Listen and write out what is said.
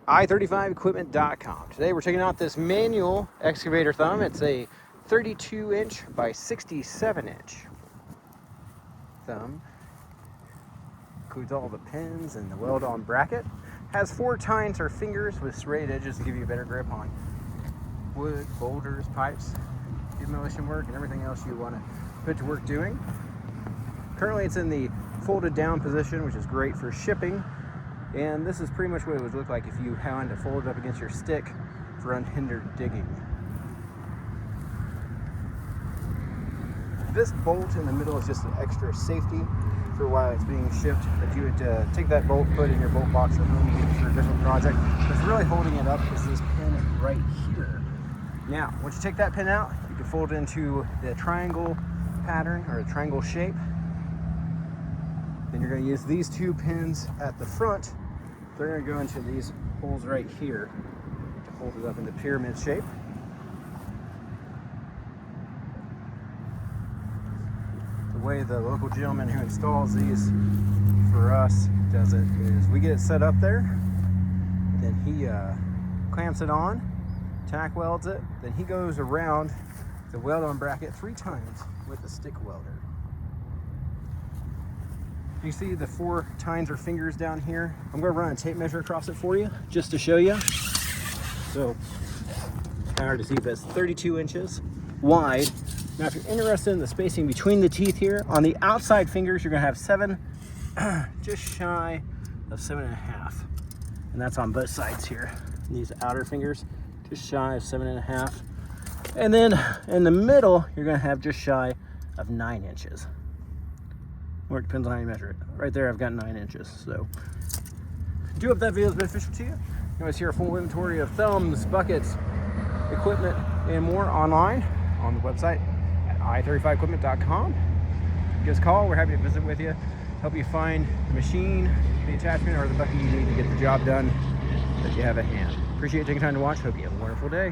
i35equipment.com. Today we're checking out this manual excavator thumb. It's a 32-inch by 67-inch thumb. Includes all the pins and the weld-on bracket. Has 4 tines or fingers with serrated edges to give you a better grip on wood, boulders, pipes, demolition work, and everything else you want to put to work doing. Currently it's in the folded down position, which is great for shipping. And this is pretty much what it would look like if you had to fold it up against your stick for unhindered digging. This bolt in the middle is just an extra safety for while it's being shipped, that you would take that bolt, put it in your bolt box at home, use it for a different project. What's really holding it up is this pin right here. Now, once you take that pin out, you can fold it into the triangle pattern or a triangle shape. Then you're going to use these 2 pins at the front. They're going to go into these holes right here to hold it up in the pyramid shape. The way the local gentleman who installs these for us does it is we get it set up there, then he clamps it on, tack welds it, then he goes around the weld-on bracket 3 times with a stick welder. You see the 4 tines or fingers down here. I'm going to run a tape measure across it for you just to show you. So, kind of hard to see, but it's 32 inches wide. Now, if you're interested in the spacing between the teeth here, on the outside fingers, you're going to have 7, just shy of 7.5. And that's on both sides here. And these outer fingers, just shy of 7.5. And then in the middle, you're going to have just shy of 9 inches. Or it depends on how you measure it. Right there, I've got 9 inches. So, do hope that video is beneficial to you. You can always see our full inventory of thumbs, buckets, equipment, and more online on the website at i35equipment.com. Give us a call. We're happy to visit with you, help you find the machine, the attachment, or the bucket you need to get the job done that you have at hand. Appreciate you taking time to watch. Hope you have a wonderful day.